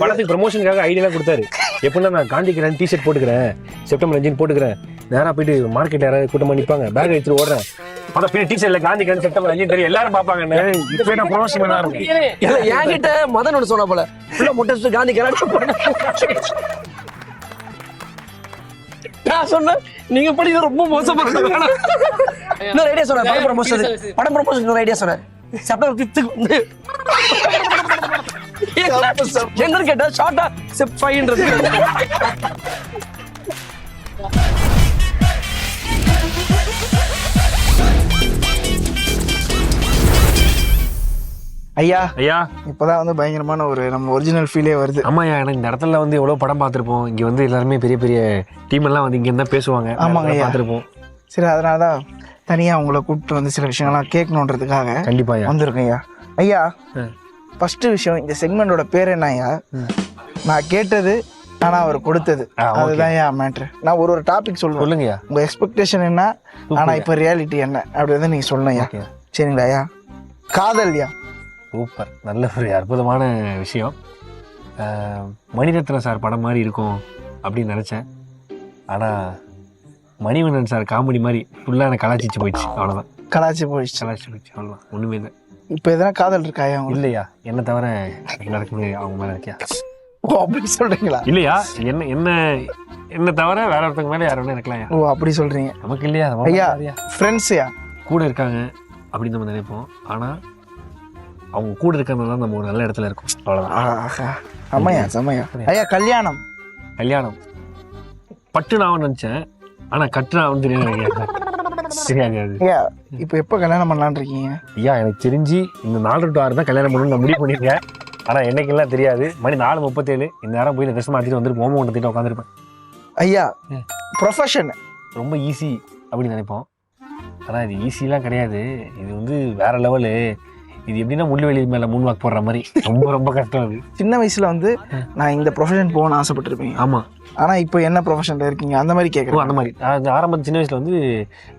படத்துக்கு ப்ரமோஷனுக்காக ஐடியாலாம் கொடுத்தாரு. எப்படின்னா நான் காந்திக்கிறேன் டிஷர்ட் போட்டுக்கிறேன், செப்டம்பர் 5 போட்டுக்கிறேன், நேரா போயிட்டு மார்க்கெட்ல யாராவது கூட்டமா நிப்பாங்க, பேக் எடுத்துட்டு ஓடுறேன், படம் பின்னாடி டிஷர்ட்ல காந்திக்கிறேன் செப்டம்பர் 5 தெரியும், எல்லாரும் பாப்பாங்க. இது போய் நான் ப்ரமோஷன் பண்ண ஆரம்பிச்சேன். என்கிட்ட மதன் ஒன்று சொன்ன போல ஃபுல்லா முட்டை காந்திக்கிறேன் நான் சொன்னேன் நீங்க படிக்க ரொம்ப மோசமா இன்னொரு ஐடியா சொன்னேன். படம் ப்ரமோஷன் இன்னொரு ஐடியா சொன்னேன். செப்டம்பர் 5 வந்து என்னன்னு கேட்டா ஷார்ட்டா செப் 5ன்றது. ஐயா ஐயா இப்பதான் வந்து பயங்கரமான ஒரு நம்ம ஒரிஜினல் ஃபீலே வருது. ஆமாய்யா, எனக்கு இந்த இடத்துல வந்து எவ்வளவு படம் பார்த்திருப்போம். இங்க வந்து எல்லாருமே பெரிய பெரிய டீம் எல்லாம் வந்து இங்க இருந்தா பேசுவாங்க. ஆமாங்க ஐயா, பார்த்திருப்போம். சரி, அதனாலதான் தனியா உங்களை கூப்பிட்டு வந்து சில விஷயங்கள்லாம் கேட்கணுன்றதுக்காக கண்டிப்பா வந்திருக்கேன் ஐயா. ஐயா ஃபர்ஸ்ட் விஷயம், இந்த செக்மெண்டோட பேர் என்ன ஐயா? நான் கேட்டது ஆனா அவர் கொடுத்தது, அதுதான் ஐயா மேட்ரு. நான் ஒரு டாபிக் சொல்லுவேன், சொல்லுங்கய்யா. உங்க எக்ஸ்பெக்டேஷன் என்ன, ஆனா இப்ப ரியாலிட்டி என்ன அப்படி வந்து நீங்க சொல்லணும் ஐயா. சரிங்களா ஐயா? காதல் ஐயா. சூப்பர், நல்ல ஒரு அற்புதமான விஷயம். மணிரத்ன சார் படம் மாதிரி இருக்கும் அப்படின்னு நினச்சேன். ஆனால் மணிவண்ணன் சார் காமெடி மாதிரி ஃபுல்லாக எனக்கு கலாச்சிச்சு போயிடுச்சு. அவ்வளோதான், கலாச்சி போயிடுச்சு. அவ்வளோதான், ஒன்றுமே இல்லை. இப்போ எதனா காதல் இருக்கா ஐயா? இல்லையா, என்ன தவிர நடக்குது அவங்க மேலே இருக்கியா? ஓ அப்படி சொல்றீங்களா? இல்லையா, என்ன என்ன என்ன தவிர வேற ஒருத்தங்க மேலே யார் வேணா இருக்கலாம். ஓ அப்படி சொல்றீங்க. நமக்கு இல்லையா ஐயா ஃப்ரெண்ட்ஸ் ஐயா கூட இருக்காங்க அப்படின்னு நம்ம நினைப்போம். ஆனால் அவங்க கூட இருக்கிறது தான் நம்ம ஒரு நல்ல இடத்துல இருக்கும். அவ்வளோதான். செம்மையா செம்மையா. ஐயா கல்யாணம். கல்யாணம் பட்டு நான் நினச்சேன், ஆனால் கட்டு நான் வந்து தெரியாது. ஐயா இப்போ எப்போ கல்யாணம் பண்ணலான்னு இருக்கீங்க? ஐயா எனக்கு தெரிஞ்சு இந்த 4 to 6 தான் கல்யாணம் பண்ணணும்னு நான் முடிவு பண்ணியிருக்கேன். ஆனால் என்னைக்கெல்லாம் தெரியாது. மணி 4:37 இந்த நேரம் போய் ட்ரெஸ் மாற்றிட்டு வந்துட்டு மோமோ கொண்டு உட்காந்துருப்பேன். ஐயா ப்ரொஃபஷன் ரொம்ப ஈஸி அப்படின்னு நினைப்போம். ஆனால் இது ஈஸிலாம் கிடையாது. இது வந்து வேற லெவலு. இது எப்படின்னா முள்ளுவெளி மேலே மூணு வாக்கு போடுற மாதிரி ரொம்ப ரொம்ப கஷ்டம். அது சின்ன வயசுல வந்து நான் இந்த ப்ரொஃபஷன் போகணும்னு ஆசைப்பட்டிருப்பேன். ஆமாம். ஆனால் இப்போ என்ன ப்ரொஃபஷனில் இருக்கீங்க அந்த மாதிரி கேட்குறோம். அந்த மாதிரி ஆரம்பத்து சின்ன வயசில் வந்து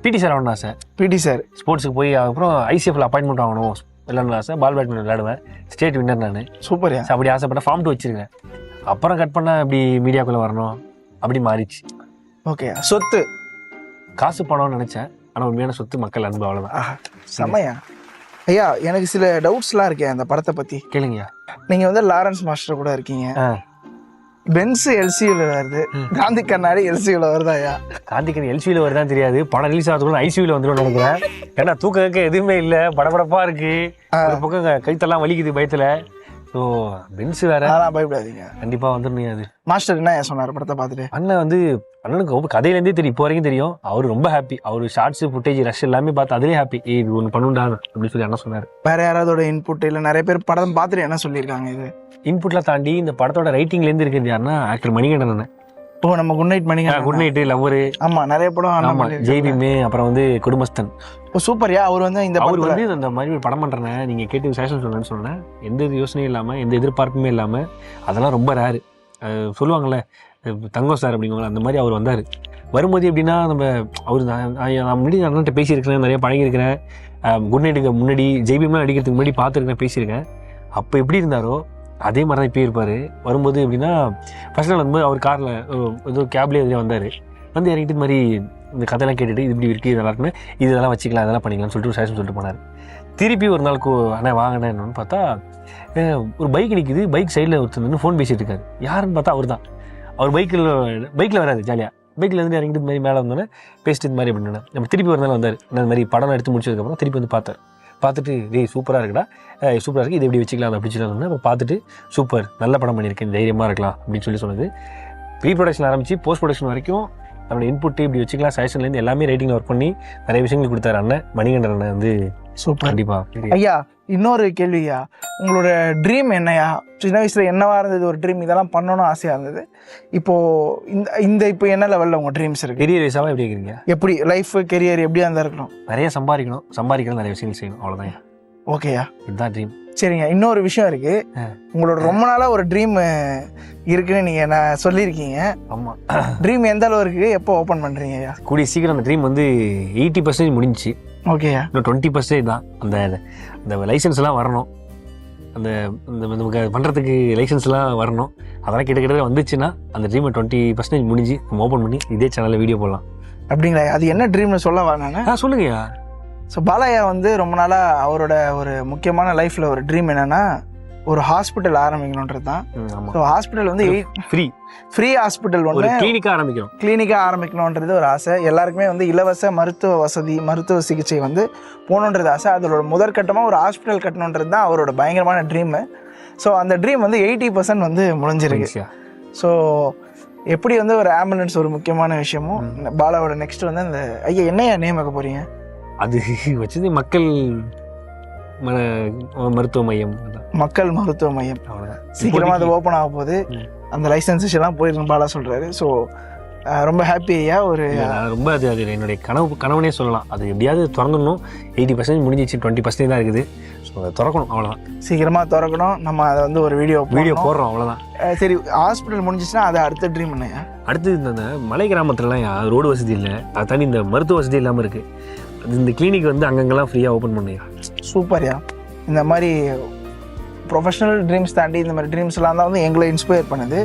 பிடி சார் ஆகணும் ஆசை. பிடி சார் ஸ்போர்ட்ஸுக்கு போய் அப்புறம் ஐசிஎஃப்ல அப்பாயின்மெண்ட் ஆகணும் விளையாடணும் ஆசை. பால் பேட்மிண்டன் விளையாடுவேன், ஸ்டேட் வின்னர் நான். சூப்பர். அப்படி ஆசைப்பட்ட ஃபார்ம் 2 வச்சிருக்கேன். அப்புறம் கட் பண்ணால் இப்படி மீடியாக்குள்ளே வரணும் அப்படி மாறிச்சு. ஓகே. சொத்து காசு பணம்னு நினச்சேன், ஆனால் உண்மையான சொத்து மக்கள் அன்பு. அவ்வளோதான். செம்மையா. ஐயா எனக்கு சில டவுட்ஸ்லாம் இருக்கேன் அந்த படத்தை பற்றி. கேளுங்கய்யா. நீங்கள் வந்து லாரன்ஸ் மாஸ்டர் கூட இருக்கீங்க. பென்ஸ் எல்சியூல வருது, காந்தி கண்ணாடி எல்சியூல வருதா ஐயா? காந்தி கண்ணாடி எல்சியூல வருதான் தெரியாது, படம் ரிலீஸ் ஆகிறதுக்குள்ள ஐசியூல வந்துடும் நினைக்கிறேன். ஏன்னா தூக்க எதுவுமே இல்லை, படபடப்பா இருக்கு, ஒரு பக்கம் கைத்தெல்லாம் வலிக்குது பயத்துல. ஸோ பென்ஸ் வேற. அதெல்லாம் பயப்படாதீங்க, கண்டிப்பா வந்துருந்தீங்க. அது மாஸ்டர் என்ன சொன்னார் படத்தை பார்த்துட்டு? அண்ணனுக்கு ரொம்ப கதையிலேருந்தே தெரியும், இப்போ வரைக்கும் தெரியும். அவரு ரொம்ப ஹாப்பி. அவரு ஷார்ட்ஸ் ஃபுட்டேஜ் ரஷ் எல்லாமே பார்த்து அதுலேயே ஹாப்பி. இது ஒன்று பண்ணுண்டா அப்படின்னு சொல்லி அண்ணன் சொன்னார். வேற யாராவது இன்புட் இல்லை? நிறைய பேர் படம் பார்த்துட்டு என்ன சொல்லியிருக்காங்க? இது இன்புட்லாம் தாண்டி இந்த படத்தோட ரைட்டிங்லேருந்து இருக்குது யாருன்னா ஆக்டர் மணிகண்டன். ஓ நம்ம good night Manikandan. Good night, lover. ஆமா நிறைய படம். ஆமா, ஜெய்பீம், அப்புறம் வந்து குடும்பஸ்தன். ஓ சூப்பர்யா. அவர் வந்து அவர் வந்து அந்த மாதிரி ஒரு படம் பண்றேன், நீங்க கேட்டு சஜஷன் சொல்லுன்னு சொன்னேன். எந்த யோசனையும் இல்லாம, எந்த எதிர்பார்ப்புமே இல்லாம, அதெல்லாம் ரொம்ப ரேரு. சொல்லுவாங்கல்ல தங்கம் சார் அப்படிங்கிற அந்த மாதிரி அவர் வந்தார். வரும்போது எப்படின்னா நம்ம அவர் நான் முன்னாடி அண்ணன்ட்ட பேசியிருக்கிறேன், நிறைய பழகிருக்கிறேன். குட் நைட்டுக்கு முன்னாடி ஜெய்பீம்லாம் அடிக்கிறதுக்கு முன்னாடி பார்த்துருக்கேன், பேசியிருக்கேன். அப்போ எப்படி இருந்தாரோ அதே மாதிரி தான் இப்போ இருப்பார். வரும்போது எப்படின்னா ஃபர்ஸ்ட் நாள் வரும்போது அவர் காரில் ஏதோ கேப்லேயே எதிரே வந்தார். வந்து இறங்கிட்டு மாதிரி இந்த கதையெல்லாம் கேட்டுட்டு இது இப்படி இருக்குது, இதெல்லாம் இருக்குன்னு இதெல்லாம் வச்சுக்கலாம், அதெல்லாம் பண்ணிக்கலாம்னு சொல்லிட்டு ஒரு சஜஷன் சொல்லிட்டு போனார். திருப்பி ஒரு நாளுக்கு அண்ணா வாங்கினேன் என்னன்னு பார்த்தா ஒரு பைக் நிற்குது, பைக் சைடில் ஒருத்தர் நின்று ஃபோன் பேசிட்டு இருக்காரு. யாருன்னு பார்த்தா அவர் தான். அவர் பைக்கில் வராது, ஜாலியாக பைக்கில் இருந்து இறங்கிட்டு இது மாதிரி மேலே வந்தோன்னே பேசிட்டு இது மாதிரி அப்படின்னு நம்ம திருப்பி ஒரு நாள் வந்தார். இந்த மாதிரி படம் எடுத்து முடிச்சதுக்கப்புறம் திருப்பி வந்து பார்த்துட்டு டேய் சூப்பராக இருக்குடா, சூப்பராக இருக்குது, இது எப்படி வச்சுக்கலாம் அதை அப்படி சொல்லி அப்போ பார்த்துட்டு சூப்பர் நல்ல படம் பண்ணியிருக்கேன், தைரியமாக இருக்கலாம் அப்படின்னு சொல்லி சொன்னது. ப்ரீ ப்ரொடக்ஷன் ஆரம்பித்து போஸ்ட் ப்ரொடக்ஷன் வரைக்கும் நம்மளோட இன்புட்டு இப்படி வச்சுக்கலாம் சஜஷன்லேருந்து எல்லாமே ரைட்டிங்கில் ஒர்க் பண்ணி நிறைய விஷயங்கள் கொடுத்தாரு அண்ணன் மணிகண்டன் அண்ணன் வந்து. சூப்பர். கண்டிப்பாக. ஐயா இன்னொரு கேள்வியா, உங்களோட ட்ரீம் என்னையா? சின்ன வயசுல என்னவா இருந்தது ஒரு ட்ரீம், இதெல்லாம் பண்ணணும்னு ஆசையாக இருந்தது. இப்போ இப்போ என்ன லெவலில் உங்கள் ட்ரீம்ஸ் இருக்கு? கெரியர் வைஸாக எப்படி இருக்கிறீங்க? எப்படி லைஃப் கெரியர் எப்படியா இருந்தால் இருக்கணும்? நிறைய சம்பாதிக்கணும் நிறைய விஷயங்கள் செய்யணும், அவ்வளோதான். ஓகேயா, இதுதான் ட்ரீம். சரிங்க. இன்னொரு விஷயம் இருக்கு, உங்களோட ரொம்ப நாளா ஒரு ட்ரீம் இருக்குன்னு நீங்க நான் சொல்லியிருக்கீங்க. ஆமா. ட்ரீம் எந்த அளவு இருக்கு, எப்போ ஓப்பன் பண்றீங்க? கூடிய சீக்கிரம் அந்த ட்ரீம் வந்து 80% முடிஞ்சிச்சு. ஓகேயா, இன்னும் 20% தான். அந்த லைசன்ஸ் எல்லாம் வரணும். அந்த நமக்கு பண்ணுறதுக்கு லைசன்ஸ்லாம் வரணும். அதெல்லாம் கிட்ட வந்துச்சுன்னா அந்த ட்ரீமை 20% முடிஞ்சு நம்ம ஓப்பன் பண்ணி இதே சேனலில் வீடியோ போடலாம். அப்படிங்களா? அது என்ன ட்ரீம்னு சொல்லவா நான்? சொல்லுங்கய்யா. ஸோ பாலையா வந்து ரொம்ப நாளாக அவரோட ஒரு முக்கியமான லைஃப்பில் ஒரு ட்ரீம் என்னென்னா ஒரு ஹாஸ்பிட்டல் ஆரம்பிக்கணுன்றது தான். ஸோ ஹாஸ்பிட்டல் வந்து ஃப்ரீ ஹாஸ்பிட்டல் ஒரு ஒன்று கிளினிக்காக ஆரம்பிக்கணுன்றது ஒரு ஆசை. எல்லாருக்குமே வந்து இலவச மருத்துவ சிகிச்சை வந்து போகணுன்றது ஆசை. அதோட முதற்கட்டமாக ஒரு ஹாஸ்பிட்டல் கட்டணுன்றது தான் அவரோட பயங்கரமான ட்ரீமு. ஸோ அந்த ட்ரீம் வந்து 80% வந்து முடிஞ்சிருக்கு. ஸோ எப்படி வந்து ஒரு ஆம்புலன்ஸ் ஒரு முக்கியமான விஷயமும் பாலாவோட நெக்ஸ்ட் வந்து அந்த ஐயா என்னையா நேம் வைக்க போறீங்க? அது வச்சது மக்கள் மருத்துவ மையம். சீக்கிரமா அது ஓப்பன் ஆக போகுது. அந்த லைசன்சஸ் எல்லாம் போயிருக்கு பாலா சொல்றாரு. ஸோ ரொம்ப ஹாப்பி ஐயா. ஒரு ரொம்ப அது என்னுடைய கனவுனே சொல்லலாம். அது எப்படியாவது திறந்துடணும். 80% முடிஞ்சிச்சு, 20% தான் இருக்குது. ஸோ அதை திறக்கணும், அவ்வளோதான். சீக்கிரமாக திறக்கணும். நம்ம அதை வந்து ஒரு வீடியோ போடுறோம், அவ்வளோதான். சரி, ஹாஸ்பிட்டல் முடிஞ்சிச்சுன்னா அது அடுத்த ட்ரீம் என்னையா? அடுத்து இந்த மலை கிராமத்துலலாம் ரோடு வசதி இல்லை, அதை தாண்டி இந்த மருத்துவ வசதி இல்லாமல் இருக்குது. இந்த கிளினிக் வந்து அங்கங்கெல்லாம் ஃப்ரீயாக ஓப்பன் பண்ணியா? சூப்பர்யா. இந்த மாதிரி ப்ரொஃபஷனல் ட்ரீம்ஸ் தாண்டி இந்த மாதிரி ட்ரீம்ஸ்லாம் தான் வந்து எங்களை இன்ஸ்பயர் பண்ணுது.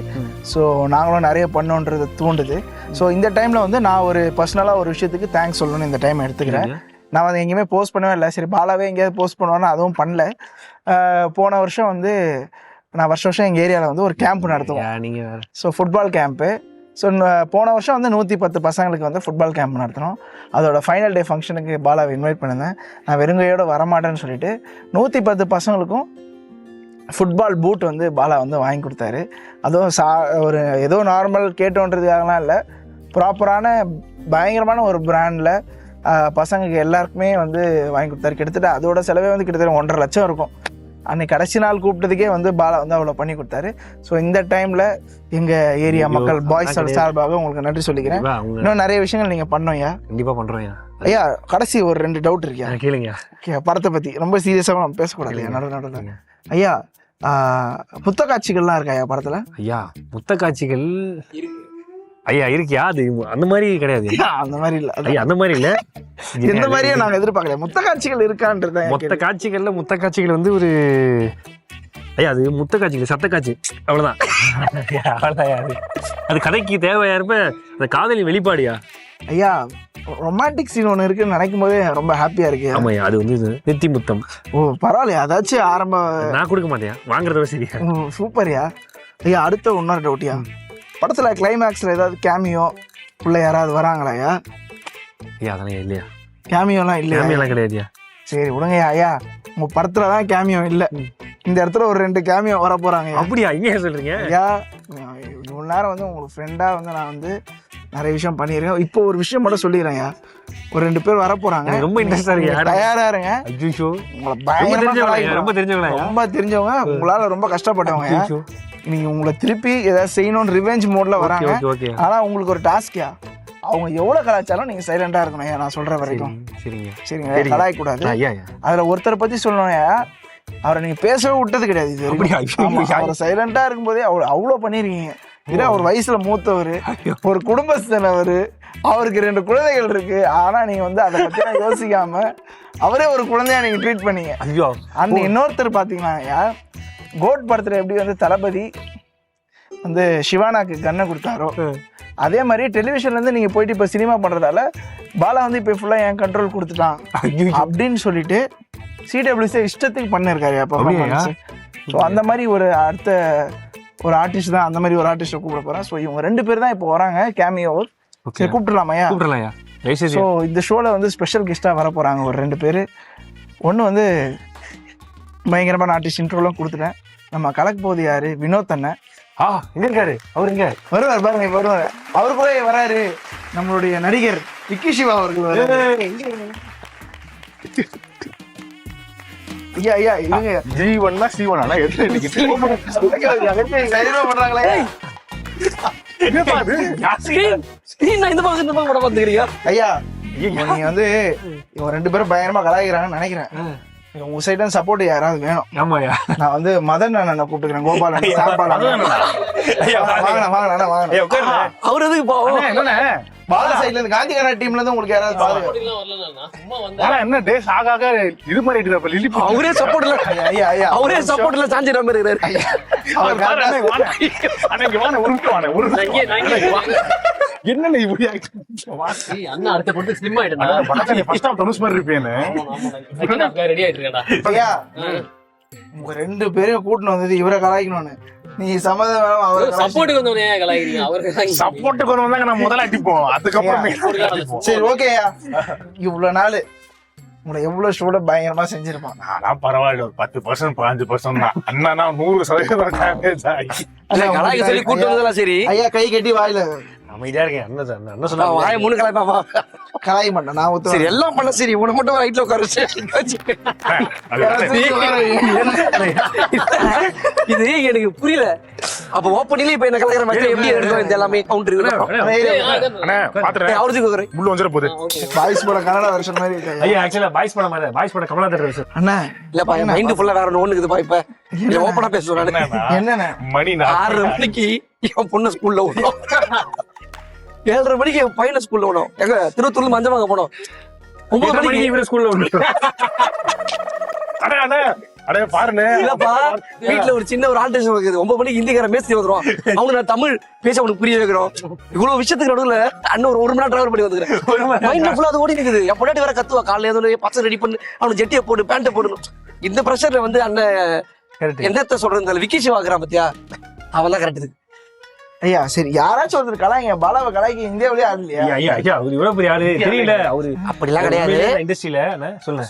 ஸோ நாங்களும் நிறைய பண்ணோன்றது தூண்டுது. ஸோ இந்த டைமில் வந்து நான் ஒரு பர்சனலாக ஒரு விஷயத்துக்கு தேங்க்ஸ் சொல்லணும்னு இந்த டைம் எடுத்துக்கிறேன். நான் வந்து எங்கேயுமே போஸ்ட் பண்ணவே இல்லை. சரி, பாலாவே எங்கேயாவது போஸ்ட் பண்ணுவேன்னு அதுவும் பண்ணல. போன வருஷம் வந்து நான் வருஷம் எங்கள் ஏரியாவில் வந்து ஒரு கேம்ப் நடத்துவோம். So football camp. ஸோ போன வருஷம் வந்து 110 பசங்களுக்கு வந்து ஃபுட்பால் கேம்ப் நடத்தினோம். அதோட ஃபைனல் டே ஃபங்க்ஷனுக்கு பாலாவை இன்வைட் பண்ணியிருந்தேன். நான் வெறுங்கையோடு வரமாட்டேன்னு சொல்லிட்டு 110 பசங்களுக்கும் ஃபுட்பால் பூட் வந்து பாலா வந்து வாங்கி கொடுத்தாரு. அதுவும் ஒரு ஏதோ நார்மல் கேட்டோன்றதுக்காகலாம் இல்லை, ப்ராப்பரான பயங்கரமான ஒரு பிராண்டில் பசங்களுக்கு எல்லாருக்குமே வந்து வாங்கி கொடுத்தாரு. கிட்டத்தட்ட அதோட செலவே வந்து கிட்டத்தட்ட 1.5 லட்சம் இருக்கும். அன்னைக்கு கடைசி நாள் கூப்பிட்டதுக்கே வந்து பாலா வந்து அவ்வளோ பண்ணி கொடுத்தாரு. ஸோ இந்த டைமில் எங்கள் ஏரியா மக்கள் பாய்ஸ் சார்பாக உங்களுக்கு நன்றி சொல்லிக்கிறேன். இன்னும் நிறைய விஷயங்கள் நீங்கள் பண்ணோம்யா. கண்டிப்பாக பண்ணுறோம் ஐயா. கடைசி ஒரு 2 டவுட் இருக்கியா? கேளுங்க. படத்தை பற்றி ரொம்ப சீரியஸாக நம்ம பேசக்கூடாது நடுவில். ஐயா, முத்த காட்சிகள்லாம் இருக்கா ஐயா படத்தில்? ஐயா, முத்த காட்சிகள் ஐயா இருக்கியா? அது அந்த மாதிரி கிடையாது. அந்த மாதிரி இல்லை ஐயா, அந்த மாதிரி இல்லை. எந்த மாதிரியே நாங்கள் எதிர்பார்க்கல. முத்த காட்சிகள் இருக்கான்றது முத்த காட்சிகள் வந்து ஒரு ஐயா, அது முத்த காட்சிகள் சத்த காட்சி, அவ்வளோதான். அது கதைக்கு தேவையா இருப்ப அந்த காதலின் வெளிப்பாடியா? ஐயா, ரொமான்டிக் சீன் ஒன்று இருக்குன்னு நினைக்கும் போதே ரொம்ப ஹாப்பியா இருக்கு. ஆமாய்யா, அது வந்து நெத்தி முத்தம். ஓ பரவாயில்லையா, அதாச்சும் ஆரம்ப நான் கொடுக்க மாட்டேன், வாங்குறத சரியா. சூப்பர்யா. ஐயா, அடுத்த இன்னொரு டவுட்யா. படத்தில் கிளைமேக்ஸில் ஏதாவது கேமியோ உள்ள யாராவது வராங்களாயா? ஐயா அதெல்லாம் இல்லையா? கேமியோலாம் இல்லையா? கேமியோலாம் கிடையாதுயா. சரி விடுங்கய்யா. ஐயா, உங்கள் படத்தில் தான் கேமியோ இல்லை, இந்த இடத்துல ஒரு 2 கேமியோ வர போகிறாங்க. அப்படியா? இங்கே சொல்கிறீங்க? ஐயா, இவ்வளோ நேரம் வந்து உங்களுக்கு ஃப்ரெண்டாக வந்து நான் வந்து நிறைய விஷயம் பண்ணியிருக்கேன். இப்போ ஒரு விஷயம் மட்டும் சொல்லிடுறேன்யா. ஒரு 2 பேர் வர போகிறாங்க. ரொம்ப இன்ட்ரெஸ்டாக இருக்கு, தயாராக இருங்க. உங்களை ரொம்ப தெரிஞ்சவங்க, உங்களால் ரொம்ப கஷ்டப்பட்டவங்க. நீங்க உங்களை திருப்பி ஏதாவது செய்யணும்னு ரிவெஞ்ச் மோட்ல வராங்க. ஆனா உங்களுக்கு ஒரு டாஸ்க்யா, அவங்க எவ்வளவு கலாச்சாரம் நீங்க சைலண்டா இருக்கணும். நான் சொல்ற வரைக்கும் சரிங்க, கலாய கூடாது. அதுல ஒருத்தரை பத்தி சொல்லணும். அவரை நீங்க பேசவே விட்டது கிடையாது இது வரைக்கும். அவர் சைலண்டா இருக்கும்போதே அவ்வளோ பண்ணிருக்கீங்க. ஏன்னா ஒரு வயசுல மூத்தவர், ஒரு குடும்பஸ்தனவர், அவருக்கு 2 குழந்தைகள் இருக்கு. ஆனா நீங்க வந்து அதை பத்தி யோசிக்காம அவரே ஒரு குழந்தையா நீங்க ட்ரீட் பண்ணீங்க. அந்த இன்னொருத்தர் பாத்தீங்கன்னா கோட் படத்துல எப்படி வந்து தளபதி வந்து சிவானாக்கு கண்ணை கொடுத்தாரோ, அதே மாதிரி டெலிவிஷன்ல இருந்து நீங்க போயிட்டு இப்ப சினிமா பண்றதால பாலா வந்து இப்ப ஃபுல்லா என் கண்ட்ரோல் கொடுத்துட்டான் அப்படின்னு சொல்லிட்டு சிடபிள்யூசி இஷ்டத்துக்கு பண்ணிருக்காரு பர்ஃபார்மன்ஸ். ஸோ அந்த மாதிரி ஒரு அடுத்த ஒரு ஆர்டிஸ்ட் தான், அந்த மாதிரி ஒரு ஆர்டிஸ்ட்டை கூப்பிட போறேன். ஸோ இவங்க 2 பேர் தான் இப்போ வராங்க கேமியோ. சரி, கூப்பிட்டுலாமையா? ஸோ இந்த ஷோல வந்து ஸ்பெஷல் கெஸ்டா வர போறாங்க ஒரு 2 பேர். ஒன்று வந்து பயங்கரமான ஆர்டிஸ்ட் இன்ட்ரோலாம் கொடுத்துட்டேன். நம்ம கலக்க போகுது யாரு? வினோத் அண்ணன். எங்க இருக்காரு? அவர் எங்க வருவார் பாருங்க, வருவார். அவரு கூட வராரு நம்மளுடைய நடிகர் விக்கி சிவா அவர்கள். ஐயா ஐயா இல்லைங்க, ஜீவன்னா சீவனா பண்றாங்களே. ஐயா, நீங்க வந்து இவங்க 2 பேரும் பயங்கரமா கலாய்க்கிறாங்கன்னு நினைக்கிறேன். உங்க சைடு சப்போர்ட் யாராவது வேணும். ஆமாயா, நான் வந்து மதன் அண்ணனை கூப்பிட்டுக்கிறேன். கோபால் வாங்க. அவரு எதுக்கு பாலா சைடுல இருந்து காந்திகாரா டீம்ல இருந்து உங்களுக்கு யாராவது பாருங்க. என்ன டேஸ் ஆக இது மாதிரி இருக்கு லிலி அவரே சப்போர்ட்ல ஐயா ஐயா அவரே சப்போர்ட்ல சாஞ்சிர மாதிரி இருக்காரு. அவர் என்ன இப்படி அண்ணா அடுத்த பொண்ணு ஸ்லிம் ஆயிட்டா ஃபர்ஸ்ட் ஆஃப் தனுஷ் மாதிரி இருப்பேன்னு ரெடி ஆயிட்டு இருக்கேன்டா. ஐயா உங்க 2 பேரையும் கூட்டிட்டு வந்தது இவரை கலாய்க்கணும்னு. நீ சம்மதம் வேணாம் அவரை சப்போர்ட்டுக்கு வந்தவனே கலாய்க்கிறீங்க. அவருக்கு சப்போர்ட்டுக்கு வந்தாங்க நான் முதல்ல அடிப்போம் அதுக்கப்புறம் சரி ஓகேயா. இவ்வளவு நாள் உங்களை எவ்வளவு ஸ்டூட பயங்கரமா செஞ்சிருப்பான். ஆனா பரவாயில்ல ஒரு 10% 15% தான். அண்ணா 100% கலாய்க்க சொல்லி கூட்டு வந்ததெல்லாம் சரி. ஐயா கை கட்டி வாயில அமைதியா இருக்கேன். அண்ணன் சொன்னா வாய முன்னு கலாய்ப்பாமா. கலாய மாட்டேன் நான் சரி ஒத்துறேன். எல்லாம் பண்ண சரி உன மட்டும் ரைட்ல உட்கார வச்சு. இது எனக்கு புரியல. அப்ப ஓப்பனிங்ல இப்ப என்ன கலக்கிற மாதிரி எப்படி எடுக்கும் இந்த எல்லாமே கவுண்டர் அவருக்கு உள்ள வந்துட போகுது. பாய்ஸ் படம் கன்னடா வெர்ஷன் மாதிரி இருக்கு. ஐயா ஆக்சுவலா பாய்ஸ் படம் மாதிரி பாய்ஸ் படம் கமலாதர் சார். அண்ணா இல்லப்பா என் மைண்ட் ஃபுல்லா வேற ஒண்ணு இருக்குதுப்பா. இப்ப இல்ல ஓப்பனா பேசுறேன் நானு. என்னண்ணே மணி 6:30 மணிக்கு என் பொண்ணு ஸ்கூல்ல விடணும். 7:30 மணிக்கு என் பையனை ஸ்கூல்ல விடணும். எங்க திருவத்தூர்ல மஞ்சள் வாங்க போனோம். 9 மணிக்கு இவர ஸ்கூல்ல வந்து அடே பாருங்க இல்லப்பா வீட்டுல ஒரு சின்ன ஒரு ஆல்டேஷன் இருக்குது. 9 மணிக்கு ஹிந்திக்கார மேஸ்திரி வந்துருவான். அவனுக்கு நான் தமிழ் பேச அவனுக்கு புரிய வைக்கிறோம். இவ்வளவு விஷயத்துக்கு நடுவுல அண்ணன் ஒரு 1 மணி நேரம் டிராவல் பண்ணி வந்துக்கிறேன். மைண்ட்ல ஃபுல்லா அது ஓடி இருக்குது. என் பொண்டாட்டி வேற கத்துவா காலையில ஏதோ பச்சை ரெடி பண்ணு அவனுக்கு ஜெட்டியை போட்டு பேண்ட்டை போடணும். இந்த ப்ரெஷர்ல வந்து அண்ணன் என்னத்த சொல்றது விக்கி வாங்குறான் பத்தியா அவன் தான் கரெக்ட். ஐயா சரி யாராச்சும் ஒருத்தர் கலாய்ங்க. பாலாவை கலாய்க்க இந்தியாவிலேயே ஆள் இல்லையா? ஐயா ஐயா அவர் இவ்வளவு பெரிய ஆளு தெரியல. அவரு அப்படிலாம் கிடையாது. இண்டஸ்ட்ரியில சொல்லுங்க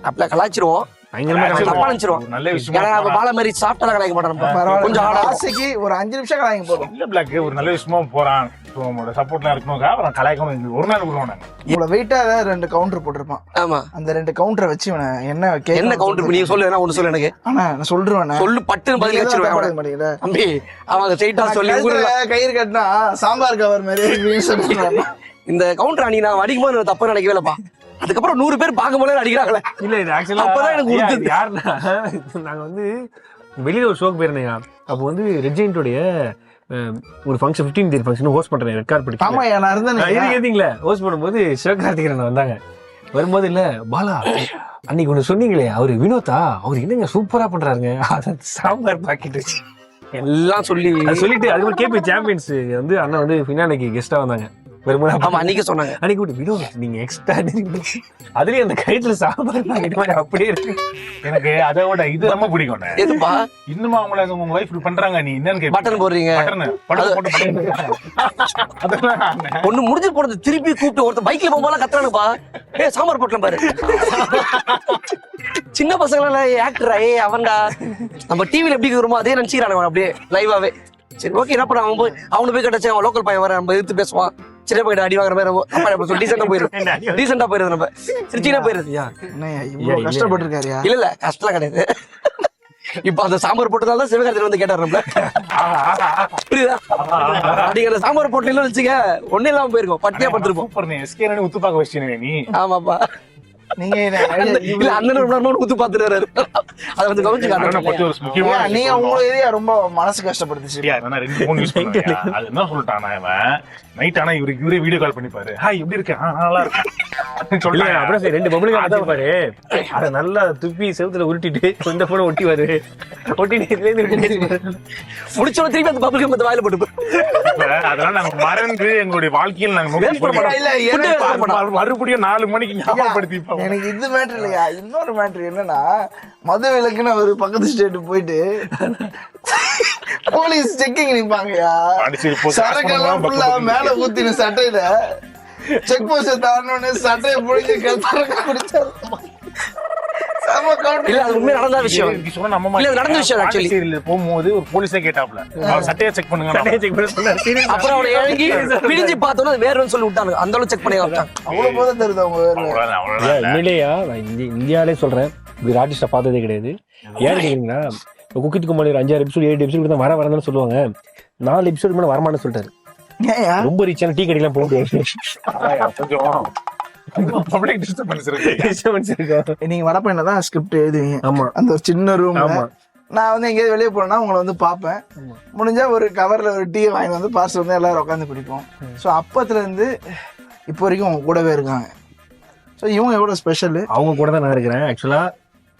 அப்படிலாம் கலாய்ச்சிருவோம். தப்பா நினைச்சிருவோம். நல்ல விஷயம். ஏன்னா பால மாதிரி சாப்பிட்டா கலாய்க்க மாட்டோம். கொஞ்சம் ஆளா ஆசைக்கு ஒரு 5 நிமிஷம் கலாய்ங்க போதும். இல்ல பிளாக் ஒரு நல்ல விஷயமா போறான். உங்களோட சப்போர்ட்லாம் இருக்கணும். அப்புறம் கலாய்க்கணும். ஒரு நாள் விடுவோம் நாங்க. இவ்வளவு வெயிட்டா 2 கவுண்டர் போட்டிருப்பான். ஆமா அந்த 2 கவுண்டரை வச்சு இவனை என்ன என்ன கவுண்டர் நீங்க சொல்லு. என்ன ஒண்ணு சொல்லு எனக்கு. ஆனா நான் சொல்றேன் சொல்லு பட்டுன்னு பதில் வச்சிருவேன். மாட்டேங்குது தம்பி அவங்க ஸ்ட்ரைட்டா சொல்லி கயிறு கட்டினா சாம்பார் கவர் மாதிரி சொல்றாங்க. இந்த கவுண்டர் அணி நான் அடிக்கும் போது தப்பு நினைக்கவே இல்லப்பா. அதுக்கப்புறம் 100 பேர் பார்க்கும் போதே அடிக்கிறாங்களே. இல்ல இது ஆக்சுவலா அப்பதான் எனக்கு உறுத்துது. யாருன்னா நாங்க வந்து வெளியில ஒரு ஷோக்கு போயிருந்தேன். அப்போ வந்து ரெட் ஜெயின்டோடைய ஒரு function 15th year function host பண்றேன். ரெட் கார்பெட் ஆமா நான் இருந்தேன். இருந்தீங்களா ஹோஸ்ட் பண்ணும்போது சிவகார்த்திகேயன் வந்தாங்க. வரும்போது இல்ல பாலா அன்னைக்கு ஒண்ணு சொன்னீங்களே அவரு வினோதா அவரு என்னங்க சூப்பரா பண்றாருங்க. சாம்பார் பாக்கெட் எல்லாம் சொல்லி சொல்லிட்டு அதுக்கு கேபி சாம்பியன்ஸ் வந்து அண்ணன் வந்து பின்னாடிக்கு கெஸ்டா வந்தாங்க. ஆமா அன்னைக்கு சொன்னாங்க. அன்னைக்கு கூட வினோத் நீங்க எக்ஸ்ட்ரா அதுலயும் அந்த கயிற்றுல சாம்பார் பாக்கெட் மாதிரி அப்படியே இருக்கு. எனக்கு அதை விட இது ரொம்ப பிடிக்கும். எதுப்பா இன்னுமா அவங்கள உங்க வைஃப் பண்றாங்க நீ என்னன்னு பட்டன் போடுறீங்க. ஒண்ணு முடிஞ்சு போனது திருப்பி கூப்பிட்டு ஒருத்தர் பைக்ல போகும்போது கத்துறானுப்பா. சாம்பார் போட்டலாம் பாரு. சின்ன பசங்க ஆக்டரா அவன்டா நம்ம டிவில எப்படி வருமோ அதே நினைச்சுக்கிறானு அப்படியே லைவாவே. சரி ஓகே என்ன பண்ண அவன் போய் அவனு போய் கட்டாச்சு. அவன் லோக்கல் பையன் வர நம்ம எதிர்த்து பேசுவான். சின்ன போயிட்டு அடி வாங்குற மாதிரி டீசெண்டா போயிடும். டீசெண்டா போயிருது நம்ம சிரிச்சீனா போயிருது. இவ்வளவு கஷ்டப்பட்டு இருக்காருயா. இல்ல கஷ்டம் கிடையாது. இப்ப அந்த சாம்பார் போட்டதால சிவகார்த்திகேயன் வந்து கேட்டாரு நம்மள. புரியுதா? அப்படிங்கிற சாம்பார் போட்டல வச்சுக்க ஒண்ணு இல்லாம போயிருக்கோம். பட்டியா படுத்திருப்போம். உத்து பார்க்க வச்சிட்டீங்க நீ. ஆமாப்பா நீங்க இல்ல அண்ணன் ஊத்து பாத்துறாரு. அதை வந்து கவனிச்சு காட்டுறேன். நீங்க உங்க ஏரியா ரொம்ப மனசு கஷ்டப்படுத்துச்சு. 2 phone யூஸ் பண்ணுங்க. அது என்ன சொல்லிட்டானா இவன் நைட் ஆனா இவரே வீடியோ கால் பண்ணிப்பாரு. ஹாய் எப்படி இருக்கு? நல்லா இருக்கு சொல்லுங்க. அப்புறம் சரி 2 பப்ளிக் அதான் பாரு அதை நல்லா துப்பி செவுத்துல உருட்டிட்டு இந்த போன ஒட்டிவாரு. முடிச்சோட திருப்பி அந்த பப்ளிக் மத்த வாயில போட்டு அதெல்லாம் நாங்க மறந்து எங்களுடைய வாழ்க்கையில் நாங்க மறுபடியும் 4 மணிக்கு ஞாபகப்படுத்தி. எனக்கு இது மேட்டர் இல்லையா. இன்னொரு மேட்டர் என்னன்னா மது விலக்குன்னு ஒரு பக்கத்து ஸ்டேட் போயிட்டு போலீஸ் செக்கிங் நிப்பாங்கயா. சரக்கெல்லாம் ஃபுல்லா மேல ஊத்தின சட்டையில செக் போஸ்ட் தாண்டோன்னு சட்டையை புடிச்சு குடிச்சாரு. நடந்த விஷயம் நடந்த விஷயம் ஆக்சுவலி போகும்போது ஒரு போலீஸே கேட்டாப்ல சட்டையை செக் பண்ணுங்க. அப்புறம் அவனை இறங்கி பிடிஞ்சு பார்த்தோன்னா வேறன்னு சொல்லி விட்டாங்க. அந்த அளவு செக் பண்ணி அவ்வளவு போதும் தெரியுது அவங்க. உண்மையிலேயா இந்தியாவிலே சொல்றேன் இப்படி ஆர்டிஸ்ட பார்த்ததே கிடையாது. ஏன்னு கேக்குறீங்கன்னா குக்கித் குமார் 5-6 எபிசோட் 7 எபிசோட் தான் வரணும்னு சொல்லுவாங்க. 4 எபிசோட் மேல வரமான்னு சொல்லிட்டாரு. ரொம்ப ரிச்சான டீ கடைக்கெல்லாம் போக முடியாது. நீங்க வரப்ப என்னதான் ஸ்கிரிப்ட் எழுதுவீங்க. ஆமா அந்த ஒரு சின்ன ரூம் நான் வந்து எங்கேயாவது வெளியே போனேன்னா உங்களை வந்து பார்ப்பேன். முடிஞ்சா ஒரு கவரில் ஒரு டீ வாங்கி வந்து பார்சல் வந்து எல்லாரும் உட்காந்து குடிப்போம். ஸோ அப்பத்துலேருந்து இப்போ வரைக்கும் அவங்க கூடவே இருக்காங்க. ஸோ இவங்க எவ்வளோ ஸ்பெஷலு. அவங்க கூட தான் நான் இருக்கிறேன். ஆக்சுவலாக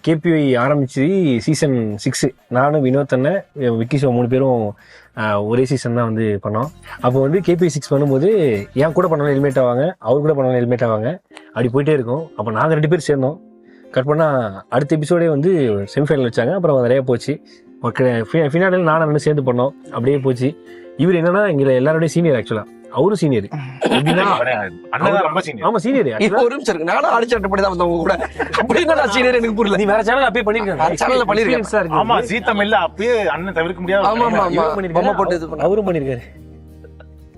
கேபிஐ ஆரம்பிச்சு சீசன் 6 நானும் வினோத் அண்ணன் விக்கி ஷோ 3 பேரும் ஒரே சீசன் தான் வந்து பண்ணோம். அப்போ வந்து கேபிஐ 6 பண்ணும்போது என் கூட பண்ணாலும் ஹெல்மெட் ஆவாங்க, அவர் கூட பண்ணாலும் ஹெல்மெட் ஆவாங்க, அப்படி போயிட்டே இருக்கும். அப்போ நாங்கள் 2 பேர் சேர்ந்தோம். கட் பண்ணால் அடுத்த எபிசோடே வந்து செமிஃபைனல் வச்சாங்க. அப்புறம் நிறையா போச்சு. ஃபினாலில் நானும் அண்ணன் சேர்ந்து பண்ணோம். அப்படியே போச்சு. இவர் என்னன்னா எங்களை எல்லாரோடய சீனியர். ஆக்சுவலாக அவரும் சீனியர். ஆமா சீனியர். ஒரு நிமிஷம் இருக்கு, நானும் அடிச்சு பண்ணி தான் வந்தவங்க கூட. அப்படின்னா சீனியர் எனக்கு புரியல. நீ வேற சேனல் அப்பயே பண்ணிருக்கேன். சேனல்ல பண்ணிருக்கேன். ஆமா ஜீ தமிழ்ல அப்பயே அண்ணன் தவிர்க்க முடியாது. ஆமா ஆமா பொம்மை போட்டு இது பண்ண அவரும் பண்ணிருக்காரு.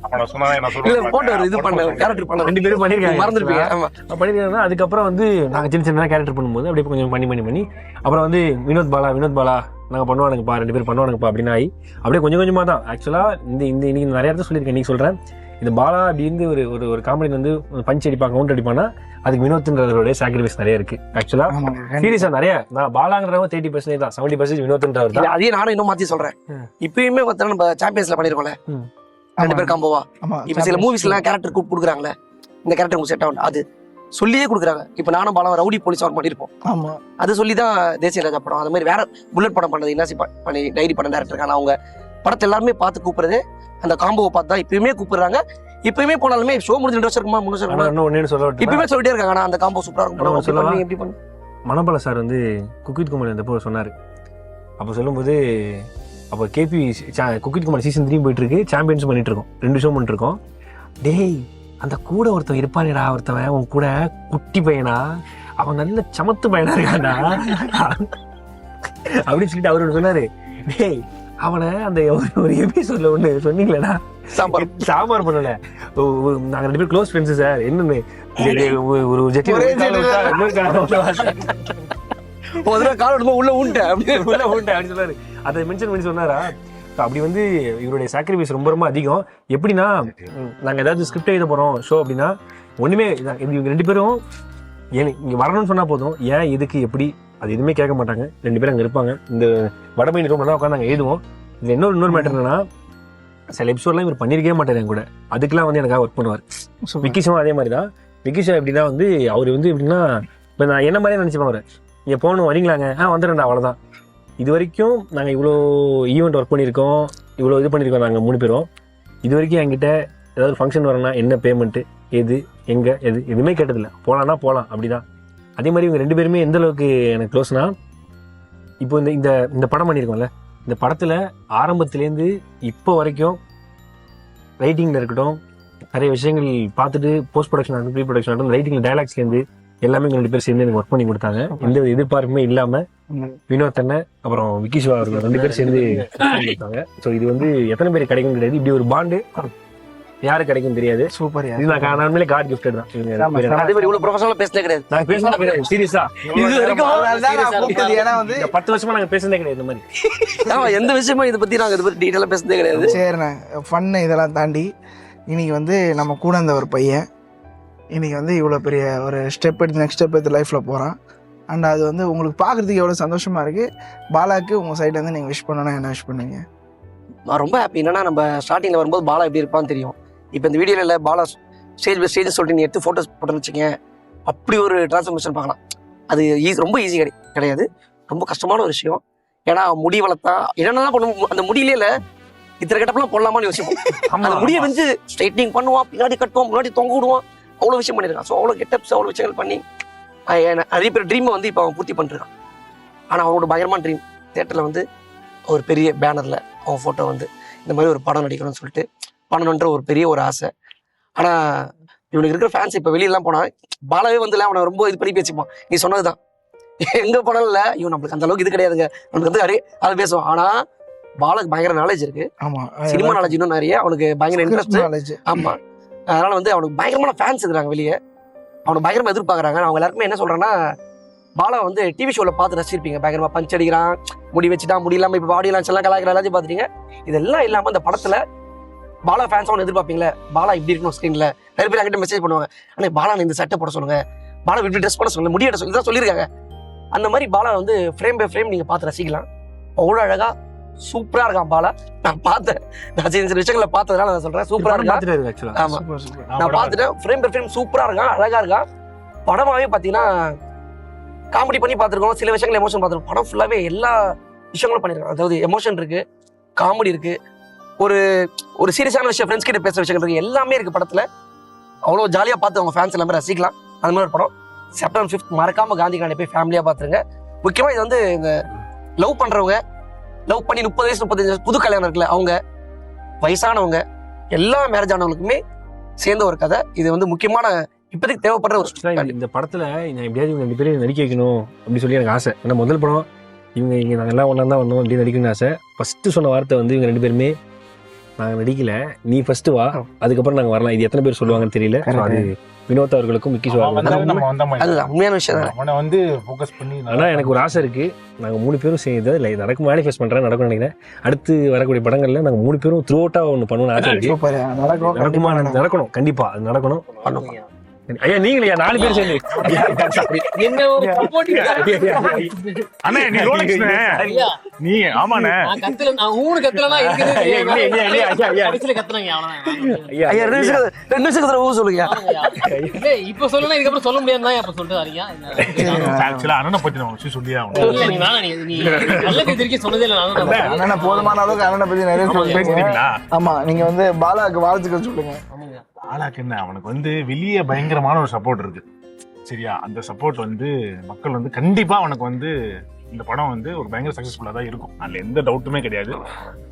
அப்ப நான் சொன்னா என்ன இல்ல சொல்றேன் போட்டு ஒரு இது பண்ண கேரக்டர் பண்ண 2 பேரும் பண்ணிருக்காங்க. மறந்துருப்பீங்க. ஆமா பண்ணிருக்காங்க. அதுக்கப்புறம் வந்து நாங்க சின்ன சின்ன கேரக்டர் பண்ணும்போது அப்படியே கொஞ்சம் பண்ணி அப்புறம் வந்து வினோத் பாலா நாங்க பண்ணுவானுங்கப்பா, 2 பேர் பண்ணுவானுங்கப்பா அப்படின்னு ஆகி அப்படியே கொஞ்சம் கொஞ்சமா தான். ஆக்சுவலா இந்த இன்னைக்கு நிறைய இடத்துல சொல்லியிருக்கேன். இன்னைக்கு சொல்றேன், இந்த பாலா அப்படின்னு ஒரு காமெடி வந்து பஞ்ச் அடிப்பாங்க, கவுண்ட் அடிப்பானா அதுக்கு வினோத்ன்றவருடைய சாக்ரிஃபைஸ் நிறைய இருக்கு. ஆக்சுவலா சீரியஸா நிறைய நான் பாலாங்கிறவங்க 30% தான், 70% வினோத்ன்றவர் தான். அதையே நானும் இன்னும் மாத்தி சொல்றேன். இப்பயுமே பார்த்தா நம்ம சாம்பியன்ஸ்ல பண்ணிருக்கோம்ல 2 பேர் காம்போவா. இப்ப சில மூவிஸ்லாம் கேரக்டர் கொடுக்குறாங்களே, இந்த கேரக்டர் உங்களுக்கு செட் ஆகும் அது சொல்லியே கொடுக்குறாங்க. இப்ப நானும் பாலம் ரவுடி போலீஸ் ஒர்க் பண்ணிருப்போம். ஆமா அது சொல்லிதான் தேசிய ராஜா படம் அது மாதிரி வேற புல்லட் படம் பண்ணது இன்னாசி பண்ணி டைரி படம் டேரக்டர். ஆனா அவங்க படத்தை எல்லாருமே பார்த்து கூப்பிடுறது அந்த காம்போவை பார்த்து தான் இப்பயுமே கூப்பிடுறாங்க. இப்பயுமே போனாலுமே ஷோ முடிஞ்சு 2 வருஷம் இருக்குமா 3 வருஷம் இருக்குமா இப்பயுமே சொல்லிட்டே இருக்காங்க. ஆனா அந்த காம்போ சூப்பரா இருக்கும். எப்படி பண்ணு மணப்பாள சார் வந்து குக்கித் குமார் வந்தப்போ சொன்னாரு. அப்போ சொல்லும்போது அப்போ கேபி குக்கித் குமார் சீசன் 3 போயிட்டு இருக்கு, சாம்பியன்ஸ் பண்ணிட்டு இருக்கோம், 2 ஷோ பண்ணிட்டு இருக்கோம். டேய் அந்த கூட ஒருத்தன் இருப்பானேடா, ஒருத்தவன் உன் கூட குட்டி பையனா, அவன் நல்ல சமத்து பையனா இருக்காண்டா அப்படின்னு சொல்லிட்டு அவரு சொன்னாரு. டேய் அவனை அந்த ஒரு எபிசோட்ல ஒண்ணு சொன்னீங்களா, சாம்பார் பண்ணல, நாங்க 2 பேரும் க்ளோஸ் ஃப்ரெண்ட்ஸ் சார், என்னன்னு ஒரு ஜெட்டி கால் உள்ள ஊன்ட்டேன் அப்படின்னு சொன்னாரு. அதை மென்ஷன் பண்ணி சொன்னாரா. அப்படி வந்து இவருடைய சாக்ரிஃபைஸ் ரொம்ப ரொம்ப அதிகம். எப்படின்னா நாங்க ஏதாவது ஸ்கிரிப்ட் எழுத போறோம் ஷோ அப்படின்னா ஒண்ணுமே இவங்க 2 பேரும் இங்க வரணும்னு சொன்னா போதும், ஏன் எதுக்கு எப்படி அது எதுவுமே கேட்க மாட்டாங்க. 2 பேரும் அங்க இருப்பாங்க. இந்த வடமையின் ரூம்ல தான் உட்காந்து நாங்க எழுதுவோம். இதுல இன்னொரு மேட்டர் என்னன்னா, சில எபிசோட்லாம் இவர் பண்ணிருக்கவே மாட்டாரு என் கூட, அதுக்கெல்லாம் வந்து எனக்காக ஒர்க் பண்ணுவார். விக்கிஷும் அதே மாதிரி தான். விக்கிஷா எப்படின்னா வந்து அவர் வந்து எப்படின்னா இப்போ நான் என்ன மாதிரியே நினைச்சுப்பேன். அவரை இங்கே போகணும் வரீங்களாங்க, வந்துடுறேன், அவ்வளோதான். இது வரைக்கும் நாங்கள் இவ்வளோ ஈவெண்ட் ஒர்க் பண்ணியிருக்கோம், இவ்வளோ இது பண்ணியிருக்கோம் நாங்கள் 3 பேரும். இது வரைக்கும் என்கிட்ட ஏதாவது ஒரு ஃபங்க்ஷன் வரணும்னா என்ன பேமெண்ட்டு, எது எங்கே எதுவுமே கேட்டதில்லை. போகலான்னா போகலாம் அப்படிதான். அதே மாதிரி இவங்க 2 பேருமே எந்த அளவுக்கு எனக்கு க்ளோஸ்னா, இப்போ இந்த படம் பண்ணியிருக்கோம்ல, இந்த படத்தில் ஆரம்பத்துலேருந்து இப்போ வரைக்கும் ரைட்டிங்கில் இருக்கட்டும், நிறைய விஷயங்கள் பார்த்துட்டு போஸ்ட் ப்ரொடக்ஷன் ஆகட்டும், ப்ரீ ப்ரொடக்ஷன் ஆகட்டும், ரைட்டிங்கில் டைலாக்ஸ்லேருந்து எல்லாமே 2 பேர் சேர்ந்து எனக்கு ஒர்க் பண்ணி கொடுத்தாங்க. எந்த எதிர்பார்ப்புமே இல்லாமல் வினோத் அண்ணன் அப்புறம் விக்கி சிவா அவர்கள் 2 பேர் சேர்ந்து கொடுத்தாங்க. ஸோ இது வந்து எத்தனை பேர் கிடைக்கும் கிடையாது. இப்படி ஒரு பாண்டு யாரு கிடைக்கும் தெரியாது. சூப்பர். இது நான் நார்மலே காட் கிஃப்டட் தான். அதே மாதிரி இவ்வளவு ப்ரொஃபஷனலா பேசவே கிடையாது. நாங்க பேசவே கிடையாது சீரியஸா. இது வரைக்கும் ஏன்னா வந்து 10 வருஷமா நாங்க பேசுனதே கிடையாது இந்த மாதிரி. ஆமா எந்த விஷயமும் இதை பத்தி நாங்க இதை பத்தி டீடைலா பேசுனதே கிடையாது. சரிண்ணே, ஃபன்னு இதெல்லாம் தாண்டி இன்னைக்கு வந்து நம்ம கூட இருந்த ஒரு பையன் இன்னைக்கு வந்து இவ்வளோ பெரிய ஒரு ஸ்டெப் எடுத்து நெக்ஸ்ட் ஸ்டெப் எடுத்து லைஃப்பில் போகிறான். அண்ட் அது வந்து உங்களுக்கு பார்க்குறதுக்கு எவ்வளோ சந்தோஷமாக இருக்குது. பாலாக்கு உங்கள் சைட்லேருந்து நீங்கள் விஷ் பண்ணணும்னா என்ன விஷ் பண்ணுவீங்க? நான் ரொம்ப ஹாப்பி. என்னன்னா நம்ம ஸ்டார்டிங்கில் வரும்போது பாலா எப்படி இருப்பான்னு தெரியும். இப்போ இந்த வீடியோவில் இல்லை, பாலா ஸ்டேஜ் பை ஸ்டேஜ் சொல்லிட்டு நீ எடுத்து ஃபோட்டோஸ் போட்டோன்னு வச்சுக்கேன், அப்படி ஒரு டிரான்ஸ்ஃபர்மேஷன் பார்க்கலாம். அது ரொம்ப ஈஸி கிடையாது, ரொம்ப கஷ்டமான ஒரு விஷயம். ஏன்னா முடி வளர்த்தா என்னென்னலாம் பண்ணுவோம், அந்த முடியிலே இத்தனை கட்டப்பெல்லாம் போடலாமான்னு யோசிப்போம். அந்த முடியை வந்து ஸ்ட்ரைட்னிங் பண்ணுவான், பின்னாடி கட்டுவோம், முன்னாடி தொங்க விடுவான், அவ்வளோ விஷயம் பண்ணியிருக்கான். ஸோ அவ்வளோ கெட்டப்ஸ் அவ்வளோ விஷயங்கள் பண்ணி நிறைய பேர் ட்ரீமை வந்து இப்போ அவன் பூர்த்தி பண்ணிருக்கான். ஆனால் அவனோட பயங்கரமான ட்ரீம் தேட்டரில் வந்து ஒரு பெரிய பேனரில் அவன் ஃபோட்டோ வந்து இந்த மாதிரி ஒரு படம் நடிக்கணும்னு சொல்லிட்டு பண்ணணுன்ற ஒரு பெரிய ஒரு ஆசை. ஆனால் இவனுக்கு இருக்கிற ஃபேன்ஸ் இப்போ வெளியெல்லாம் போனால் பாலாவே வந்து அவனை ரொம்ப இது பண்ணி பேசிப்பான். நீ சொன்னது தான், எங்கள் படம் இல்லை இவன் நம்மளுக்கு அந்த அளவுக்கு இது கிடையாதுங்க, நம்மளுக்கு வந்து அதை பேசுவான். ஆனால் பாலாக்கு பயங்கர நாலேஜ் இருக்கு. ஆமாம், சினிமா நாலேஜ் இன்னும் நிறைய, அவனுக்கு பயங்கர இன்ட்ரெஸ்ட் நாலேஜ். ஆமாம், அதனால வந்து அவனுக்கு பயங்கரமான ஃபேன்ஸ் இருக்கிறாங்க வெளியே, அவனை பயங்கரமா எதிர்பார்க்குறாங்க. அவங்க எல்லாருக்குமே என்ன சொல்றாங்கன்னா, பாலா வந்து டிவி ஷோவில் பார்த்து ரசிச்சிருப்பீங்க, பயங்கரமா பஞ்ச் அடிக்கிறான், முடி வச்சுட்டா, முடி இல்லாமல் இப்போ பாடி லான்ச் எல்லாம் கலாய்க்கிற எல்லாத்தையும் பார்த்துட்டீங்க. இதெல்லாம் இல்லாமல் இந்த படத்தில் பாலா ஃபேன்ஸ் அவனை எதிர்பார்ப்பீங்களே, பாலா இப்படி இருக்கணும் ஸ்க்ரீனில். நிறைய பேர் என்கிட்ட மெசேஜ் பண்ணுவாங்க, ஆனால் பாலா இந்த சட்டை போட சொல்லுங்க, பாலா இப்படி ட்ரெஸ் பண்ண சொல்லுங்க, முடிய சொல்லுங்க, இதான் சொல்லியிருக்காங்க. அந்த மாதிரி பாலா வந்து ஃப்ரேம் பை ஃப்ரேம் நீங்கள் பார்த்து ரசிக்கலாம். அவ்வளவு அழகா சூப்பரா இருக்கான் பாலா. நான் பார்த்தேன், நான் சில விஷயங்களை பார்த்ததுனால நான் சொல்றேன் சூப்பரா இருக்கா. ஆமா நான் பார்த்துட்டேன், ஃப்ரேம் பை ஃப்ரேம் சூப்பரா இருக்கான், அழகா இருக்கான். படமாவே பாத்தீங்கன்னா காமெடி பண்ணி பார்த்துருக்கோம், சில விஷயங்கள் எமோஷன் பார்த்துருக்கோம். படம் ஃபுல்லாவே எல்லா விஷயங்களும் பண்ணிருக்காங்க. அதாவது எமோஷன் இருக்கு, காமெடி இருக்கு, ஒரு சீரியஸான விஷயம் ஃப்ரெண்ட்ஸ் கிட்ட பேசுற விஷயங்கள் இருக்கு, எல்லாமே இருக்கு படத்துல. அவ்வளோ ஜாலியா பார்த்து அவங்க ஃபேன்ஸ் எல்லாமே ரசிக்கலாம். அந்த மாதிரி ஒரு படம் செப்டம்பர் 5 மறக்காம காந்தி கண்ணாடி போய் ஃபேமிலியா பாத்துருங்க. முக்கியமா இது வந்து இந்த லவ் பண்றவங்க, லவ் பண்ணி 30 வயசு 35 வயசு புது கல்யாணம் இருக்குல்ல, அவங்க வயசானவங்க எல்லா மேரேஜ் ஆனவங்களுக்குமே சேர்ந்த ஒரு கதை. இது வந்து முக்கியமான இப்போதைக்கு தேவைப்படுற ஒரு இந்த படத்துல நான் எப்படியாவது இவங்க 2 பேரும் நடிக்க வைக்கணும் அப்படின்னு சொல்லி எனக்கு ஆசை. ஏன்னா முதல் படம் இவங்க நாங்கள் எல்லாம் ஒன்றா தான் வரணும் அப்படின்னு நடிக்கணும்னு ஆசை. ஃபர்ஸ்ட் சொன்ன வார்த்தை வந்து இவங்க 2 பேருமே நாங்கள் நடிக்கல, நீ ஃபர்ஸ்ட் வா, அதுக்கப்புறம் நாங்கள் வரலாம். இது எத்தனை பேர் சொல்லுவாங்கன்னு தெரியல. அது வினோத் அவர்களுக்கும் மிக்கி உண்மையான விஷயம். அவனை வந்து ஃபோக்கஸ் பண்ணி. ஆனால் எனக்கு ஒரு ஆசை இருக்கு, நாங்கள் 3 பேரும் சேர்ந்து இல்லை நடக்கும் மேனிஃபெஸ்ட் பண்ணுறேன், நடக்கும்னு நினைக்கிறேன். அடுத்து வரக்கூடிய படங்கள்ல நாங்கள் 3 பேரும் த்ரூ அவுட்டா ஒன்று பண்ணுவோம்னு ஆசை இருக்கு. நடக்கணும், கண்டிப்பா அது நடக்கணும். ஐயா நீங்களே 4 பேர் சேர்ந்து என்ன ஒரு அண்ணே நீ ரோலக்ஸ்னே நீ ஆமாண்ணே நான் கத்தல, நான் ஊனு கத்தலனா இருக்குது கத்துறாங்க. ஐயா 2 நிமிஷத்துல ஊ சொல்லுங்க. இப்ப சொல்லணும், இதுக்கப்புறம் சொல்ல முடியாதுதான் இப்ப சொல்லிட்டு வரீங்க. ஆக்சுவலா அண்ணனை பத்தி நான் விஷயம் சொல்லியா நீ நல்ல திருக்கி சொன்னதே இல்லை. அண்ணனை போதுமான அளவுக்கு அண்ணனை பத்தி நிறைய சொல்லிருக்கீங்க. ஆமா நீங்க வந்து பாலாக்கு வாழ்த்துக்கள் சொல்லுங்க. பாலாக்கு என்ன, அவனுக்கு வந்து வெளியே பயங்கரமான ஒரு சப்போர்ட் இருக்கு சரியா. அந்த சப்போர்ட் வந்து மக்கள் வந்து கண்டிப்பா அவனுக்கு வந்து இந்த படம் வந்து ஒரு பயங்கர சக்சஸ்ஃபுல்லா தான் இருக்கும், அதுல எந்த டவுட்டுமே கிடையாது.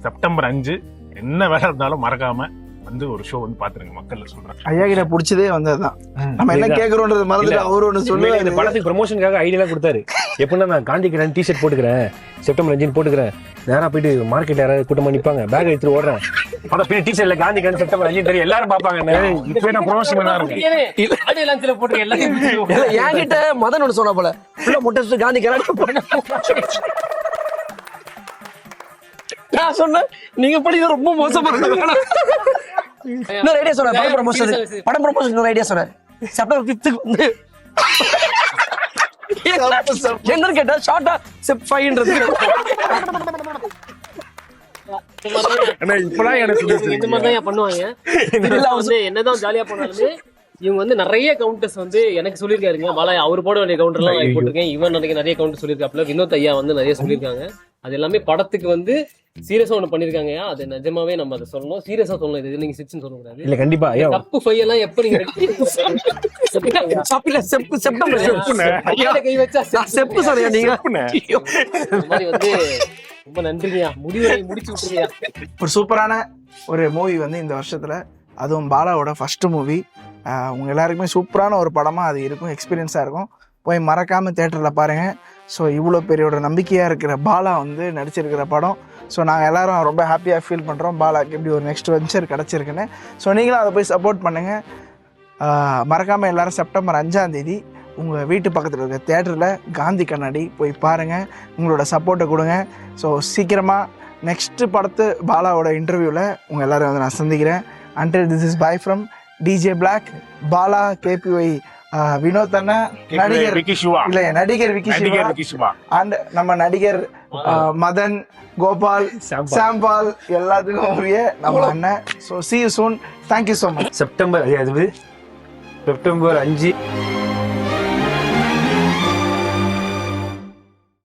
செப்டம்பர் 5 என்ன வேலை இருந்தாலும் மறக்காம வந்து ஒரு ஷோ வந்து பாத்துருங்க. மக்கள் சொல்றேன் ஐயா கிட்ட பிடிச்சதே வந்ததுதான். நம்ம என்ன கேக்குறோன்றது மறந்துட்டு அவரு ஒண்ணு சொல்லுவாரு. இந்த படத்துக்கு ப்ரமோஷனுக்காக ஐடியா கொடுத்தாரு. எப்படின்னா நான் காந்தி கிட்ட டிஷர்ட் போட்டுக்கிறேன், செப்டம்பர் 5 போட்டுக்கிறேன், நேரா போயிட்டு மார்க்கெட் யாராவது கூட்டமா நிப்பாங்க, பேக் எடுத்து ஓடுறேன், படம் பின்ன டிஷர்ட்ல காந்தி கிட்ட செப்டம்பர் 5 தெரியும், எல்லாரும் பாப்பாங்க. இப்ப நான் ப்ரமோஷன் பண்ண என்கிட்ட மதன் ஒண்ணு சொன்னா போல ஃபுல்லா முட்டை காந்தி கராடி நான் சொன்னேன் நீங்க படிக்க ரொம்ப மோசமா இருக்கு. இன்னொரு ஐடியா சொன்னார், படம் ப்ரமோஷன் இன்னொரு ஐடியா சொன்னார். செப்டம்பர் 5 வந்து என்னன்னு கேட்டா ஷார்ட்டா செப் 5ன்றது இப்பெல்லாம் எனக்கு இந்த மாதிரி தான் பண்ணுவாங்க. என்னதான் ஜாலியா பண்ணாலுமே இவங்க வந்து நிறைய கவுண்டர்ஸ் வந்து எனக்கு சொல்லியிருக்காருங்க. பாலா அவர் போட வேண்டிய கவுண்டர் எல்லாம் போட்டிருக்கேன். இவன் நிறைய கவுண்டர் சொல்லியிருக்காப்புல, வினோத் ஐயா வந்து நிறைய சொல்லியிருக்காங்க. அது எல்லாமே படத்துக்கு வந்து சீரியஸா ஒண்ணு பண்ணிருக்காங்க. அது நிஜமாவே நம்ம அதை சொல்லணும், சீரியஸா சொல்லணும். இது நீங்க சிட்ஸ்னு சொல்லக்கூடாது. இல்ல கண்டிப்பா தப்பு ஃபை எல்லாம் எப்ப நீங்க கை வச்சா செப்பு சொல்லுங்க நீங்க. இந்த மாதிரி வந்து ரொம்ப நன்றிங்கய்யா, முடிவை முடிச்சு விட்டுருங்கய்யா. ஒரு சூப்பரான ஒரு மூவி வந்து இந்த வருஷத்துல, அதுவும் பாலாவோட ஃபர்ஸ்ட் மூவி. உங்க எல்லாருக்குமே சூப்பரான ஒரு படமா அது இருக்கும், எக்ஸ்பீரியன்ஸா இருக்கும். போய் மறக்காம தியேட்டர்ல பாருங்க. ஸோ இவ்வளோ பெரிய நம்பிக்கையாக இருக்கிற பாலா வந்து நடிச்சிருக்கிற படம். ஸோ நாங்கள் எல்லாரும் ரொம்ப ஹாப்பியாக ஃபீல் பண்ணுறோம் பாலாக்கு இப்படி ஒரு நெக்ஸ்ட் வெஞ்சர் கிடச்சிருக்குன்னு. ஸோ நீங்களும் அதை போய் சப்போர்ட் பண்ணுங்கள். மறக்காமல் எல்லோரும் செப்டம்பர் 5 உங்கள் வீட்டு பக்கத்தில் இருக்கிற தியேட்டரில் காந்தி கண்ணாடி போய் பாருங்கள், உங்களோட சப்போர்ட்டை கொடுங்க. ஸோ சீக்கிரமாக நெக்ஸ்ட்டு படத்து பாலாவோட இன்டர்வியூவில் உங்கள் எல்லோரும் வந்து நான் சந்திக்கிறேன். Until this is bye from DJ Black, Bala, KPY, Vinod அண்ணா, நடிகர் விக்கி சிவா அண்ட் நம்ம நடிகர் மதன், கோபால், சாம்பால் எல்லாத்துக்கும் உரிய நம்ம அண்ணன். So see you soon. Thank you so much. September 5